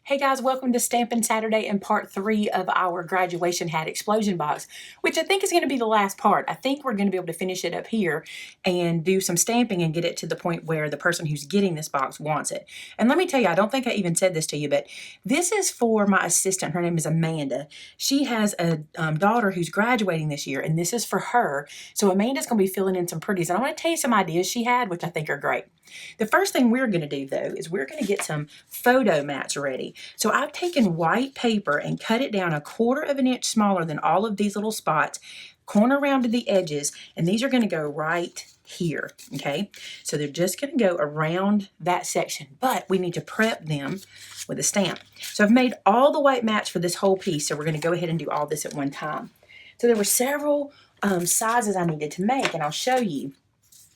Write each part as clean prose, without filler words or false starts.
Hey guys, welcome to Stampin' Saturday and part 3 of our graduation hat explosion box, which I think is going to be the last part. I think we're going to be able to finish it up here and do some stamping and get it to the point where the person who's getting this box wants it. And let me tell you, I don't think I even said this to you, but this is for my assistant. Her name is Amanda. She has a daughter who's graduating this year, and this is for her. So Amanda's going to be filling in some pretties, and I want to tell you some ideas she had, which I think are great. The first thing we're going to do, though, is we're going to get some photo mats ready. So I've taken white paper and cut it down 1/4 of an inch smaller than all of these little spots, corner round to the edges, and these are going to go right here, okay? So they're just going to go around that section, but we need to prep them with a stamp. So I've made all the white mats for this whole piece, so we're going to go ahead and do all this at one time. So there were several sizes I needed to make, and I'll show you.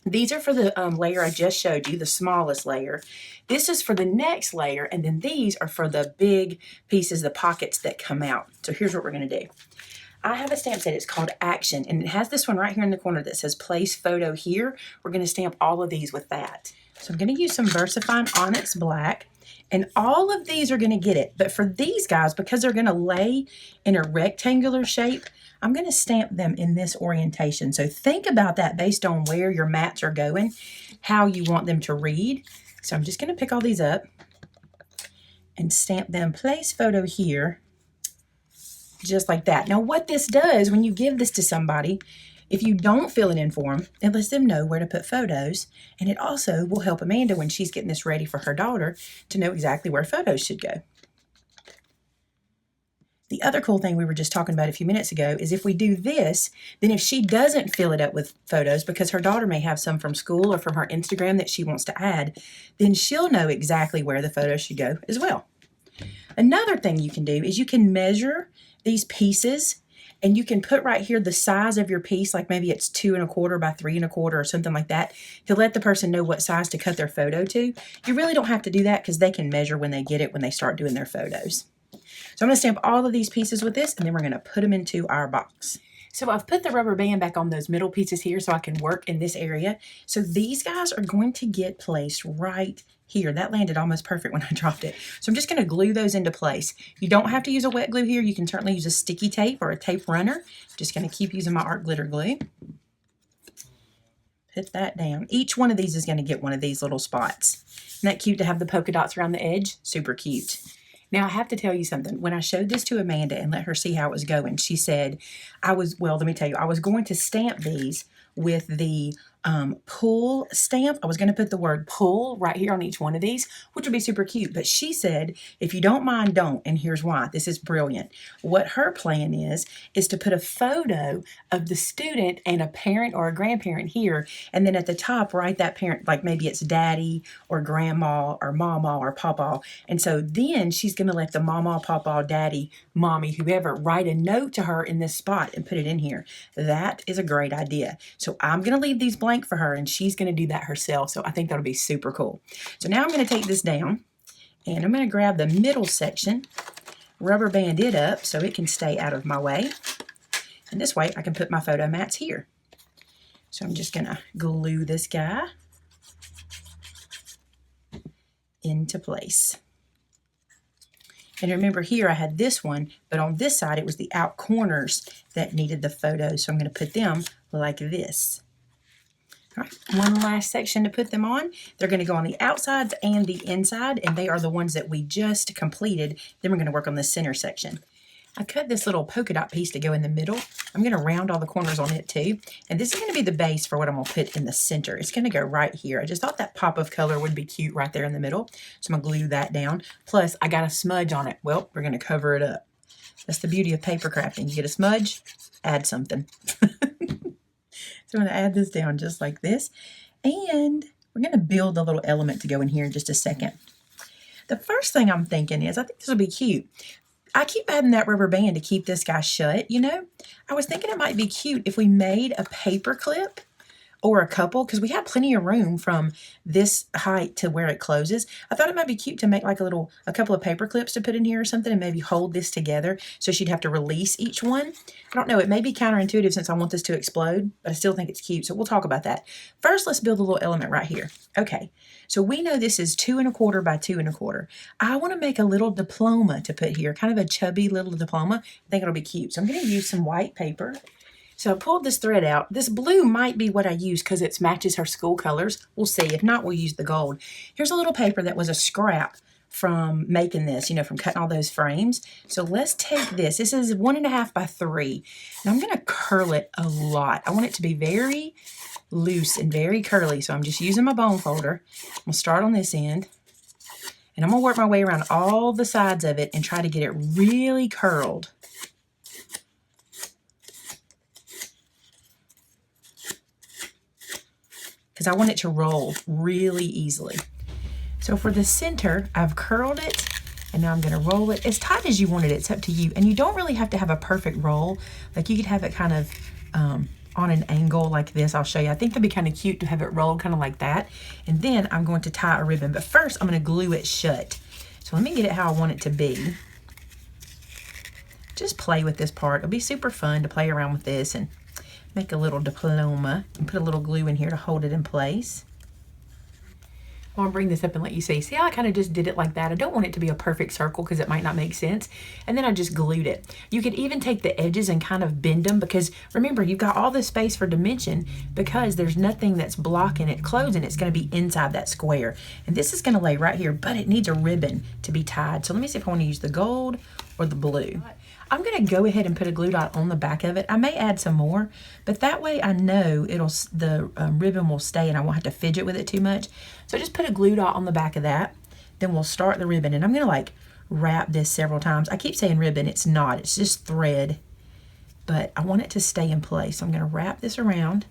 These are for the layer I just showed you, the smallest layer. This is for the next layer, and then these are for the big pieces, the pockets that come out. So here's what we're going to do. I have a stamp set. It's called Action, and it has this one right here in the corner that says Place Photo Here. We're going to stamp all of these with that. So I'm going to use some VersaFine Onyx Black, and all of these are going to get it. But for these guys, because they're going to lay in a rectangular shape, I'm going to stamp them in this orientation. So think about that based on where your mats are going, how you want them to read. So I'm just going to pick all these up and stamp them Place Photo Here, just like that. Now what this does, when you give this to somebody, if you don't fill it in for them, it lets them know where to put photos. And it also will help Amanda when she's getting this ready for her daughter to know exactly where photos should go. The other cool thing we were just talking about a few minutes ago is if we do this, then if she doesn't fill it up with photos, because her daughter may have some from school or from her Instagram that she wants to add, then she'll know exactly where the photos should go as well. Another thing you can do is you can measure these pieces, and you can put right here the size of your piece, like maybe it's 2 1/4 by 3 1/4 or something like that, to let the person know what size to cut their photo to. You really don't have to do that because they can measure when they get it, when they start doing their photos. So I'm going to stamp all of these pieces with this, and then we're going to put them into our box. So I've put the rubber band back on those middle pieces here so I can work in this area. So these guys are going to get placed right here. That landed almost perfect when I dropped it. So I'm just going to glue those into place. You don't have to use a wet glue here. You can certainly use a sticky tape or a tape runner. I'm just going to keep using my art glitter glue. Put that down. Each one of these is going to get one of these little spots. Isn't that cute to have the polka dots around the edge? Super cute. Now, I have to tell you something. When I showed this to Amanda and let her see how it was going, she said, well, let me tell you, I was going to stamp these with the pull stamp. I was going to put the word pull right here on each one of these, which would be super cute. But she said, if you don't mind, don't. And here's why. This is brilliant. What her plan is to put a photo of the student and a parent or a grandparent here. And then at the top, write that parent, like maybe it's daddy or grandma or mama or papa. And so then she's going to let the mama, papa, daddy, mommy, whoever, write a note to her in this spot and put it in here. That is a great idea. So I'm going to leave these blank for her, and she's going to do that herself. So I think that'll be super cool. So now I'm going to take this down, and I'm going to grab the middle section, rubber band it up so it can stay out of my way. And this way I can put my photo mats here. So I'm just going to glue this guy into place. And remember here I had this one, but on this side it was the out corners that needed the photos. So I'm going to put them like this. All right, one last section to put them on. They're going to go on the outsides and the inside, and they are the ones that we just completed. Then we're going to work on the center section. I cut this little polka dot piece to go in the middle. I'm going to round all the corners on it too. And this is going to be the base for what I'm going to put in the center. It's going to go right here. I just thought that pop of color would be cute right there in the middle. So I'm going to glue that down. Plus, I got a smudge on it. Well, we're going to cover it up. That's the beauty of paper crafting. You get a smudge, add something. So I'm going to add this down just like this. And we're going to build a little element to go in here in just a second. The first thing I'm thinking is I think this will be cute. I keep adding that rubber band to keep this guy shut, you know. I was thinking it might be cute if we made a paper clip or a couple, because we have plenty of room from this height to where it closes. I thought it might be cute to make like a couple of paper clips to put in here or something and maybe hold this together so she'd have to release each one. I don't know, it may be counterintuitive since I want this to explode, but I still think it's cute, so we'll talk about that. First, let's build a little element right here. Okay, so we know this is 2 1/4 by 2 1/4. I want to make a little diploma to put here, kind of a chubby little diploma. I think it'll be cute. So I'm going to use some white paper. So I pulled this thread out. This blue might be what I use because it matches her school colors. We'll see. If not, we'll use the gold. Here's a little paper that was a scrap from making this, you know, from cutting all those frames. So let's take this. This is 1 1/2 by 3. And I'm going to curl it a lot. I want it to be very loose and very curly. So I'm just using my bone folder. I'm going to start on this end. And I'm going to work my way around all the sides of it and try to get it really curled. Because I want it to roll really easily. So for the center, I've curled it, and now I'm going to roll it as tight as you want it. It's up to you. And you don't really have to have a perfect roll. Like you could have it kind of on an angle like this. I'll show you. I think that'd be kind of cute to have it rolled kind of like that. And then I'm going to tie a ribbon. But first, I'm going to glue it shut. So let me get it how I want it to be. Just play with this part. It'll be super fun to play around with this and make a little diploma and put a little glue in here to hold it in place. I want to bring this up and let you see. See how I kind of just did it like that? I don't want it to be a perfect circle because it might not make sense. And then I just glued it. You could even take the edges and kind of bend them because remember, you've got all this space for dimension because there's nothing that's blocking it closing. It's going to be inside that square. And this is going to lay right here, but it needs a ribbon to be tied. So let me see if I want to use the gold or the blue. I'm going to go ahead and put a glue dot on the back of it. I may add some more, but that way I know the ribbon will stay and I won't have to fidget with it too much. So just put a glue dot on the back of that. Then we'll start the ribbon, and I'm going to like wrap this several times. I keep saying ribbon. It's not. It's just thread, but I want it to stay in place. So I'm going to wrap this around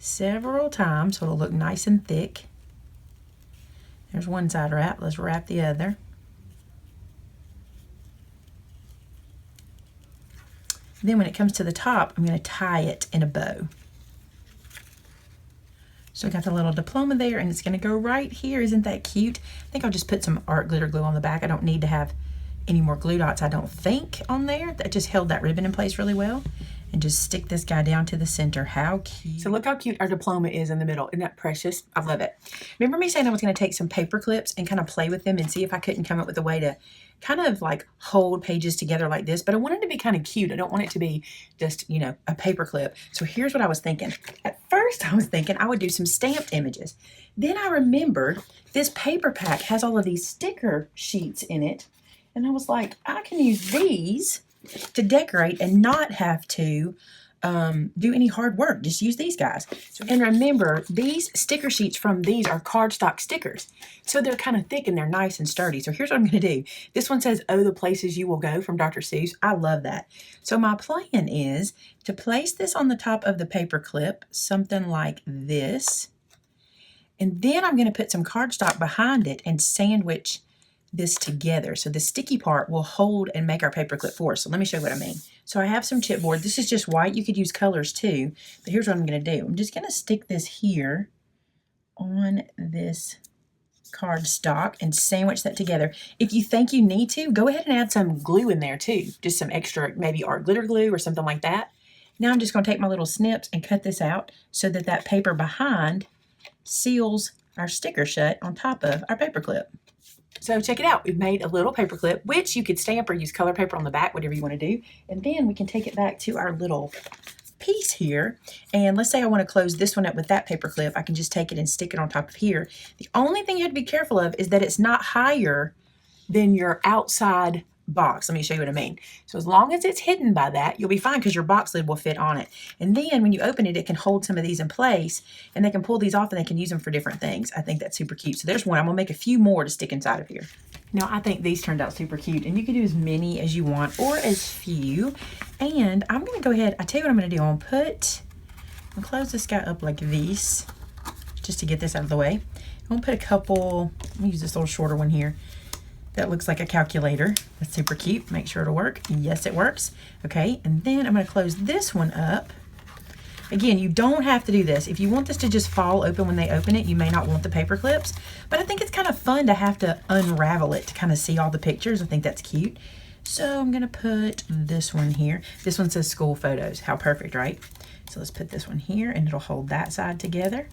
several times so it'll look nice and thick. There's one side wrap. Let's wrap the other. Then when it comes to the top, I'm going to tie it in a bow. So I got the little diploma there, and it's going to go right here. Isn't that cute? I think I'll just put some art glitter glue on the back. I don't need to have any more glue dots, I don't think, on there. That just held that ribbon in place really well. And just stick this guy down to the center. How cute. So look how cute our diploma is in the middle. Isn't that precious? I love it. Remember me saying I was going to take some paper clips and kind of play with them and see if I couldn't come up with a way to kind of like hold pages together like this, but I want it to be kind of cute. I don't want it to be just, you know, a paper clip. So here's what I was thinking. At first I was thinking I would do some stamped images. Then I remembered this paper pack has all of these sticker sheets in it. And I was like, I can use these to decorate and not have to do any hard work. Just use these guys. And remember, these sticker sheets from these are cardstock stickers. So they're kind of thick and they're nice and sturdy. So here's what I'm going to do. This one says, "Oh, the places you will go," from Dr. Seuss. I love that. So my plan is to place this on the top of the paper clip, something like this. And then I'm going to put some cardstock behind it and sandwich this together. So the sticky part will hold and make our paper clip for us. So let me show you what I mean. So I have some chipboard. This is just white. You could use colors too, but here's what I'm going to do. I'm just going to stick this here on this cardstock and sandwich that together. If you think you need to, go ahead and add some glue in there too. Just some extra, maybe art glitter glue or something like that. Now I'm just going to take my little snips and cut this out so that that paper behind seals our sticker shut on top of our paper clip. So check it out. We've made a little paper clip, which you could stamp or use color paper on the back, whatever you want to do. And then we can take it back to our little piece here. And let's say I want to close this one up with that paper clip. I can just take it and stick it on top of here. The only thing you have to be careful of is that it's not higher than your outside box. Let me show you what I mean. So as long as it's hidden by that, you'll be fine because your box lid will fit on it. And then when you open it, it can hold some of these in place and they can pull these off and they can use them for different things. I think that's super cute. So there's one. I'm going to make a few more to stick inside of here. Now I think these turned out super cute, and you can do as many as you want or as few. And I'm going to go ahead. I tell you what I'm going to do. I'm going to close this guy up like this just to get this out of the way. I'm going to put a couple, let me use this little shorter one here. That looks like a calculator. That's super cute. Make sure it'll work. Yes, it works. Okay, and then I'm going to close this one up Again, you don't have to do this. If you want this to just fall open when they open it, you may not want the paper clips, but I think it's kind of fun to have to unravel it to kind of see all the pictures. I think that's cute. So I'm gonna put this one here. This one says school photos. How perfect, right? So let's put this one here and it'll hold that side together.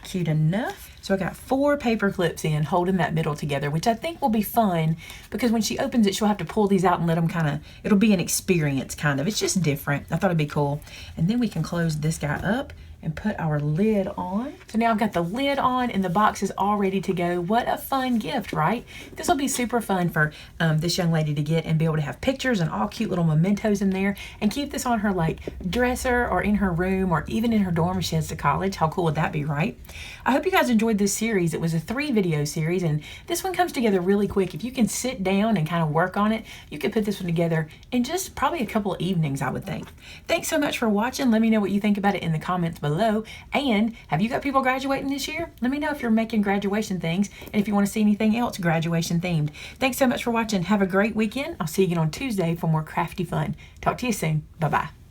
Cute enough. So I got 4 paper clips in holding that middle together, which I think will be fun because when she opens it, she'll have to pull these out and let them kind of, it'll be an experience kind of. It's just different. I thought it'd be cool. And then we can close this guy up and put our lid on. So now I've got the lid on and the box is all ready to go. What a fun gift, right? This will be super fun for this young lady to get and be able to have pictures and all cute little mementos in there and keep this on her like dresser or in her room or even in her dorm if she heads to college. How cool would that be, right? I hope you guys enjoyed this series. It was a 3-video series and this one comes together really quick. If you can sit down and kind of work on it, you could put this one together in just probably a couple of evenings, I would think. Thanks so much for watching. Let me know what you think about it in the comments below. And have you got people graduating this year? Let me know if you're making graduation things and if you want to see anything else graduation themed. Thanks so much for watching. Have a great weekend. I'll see you again on Tuesday for more crafty fun. Talk to you soon. Bye-bye.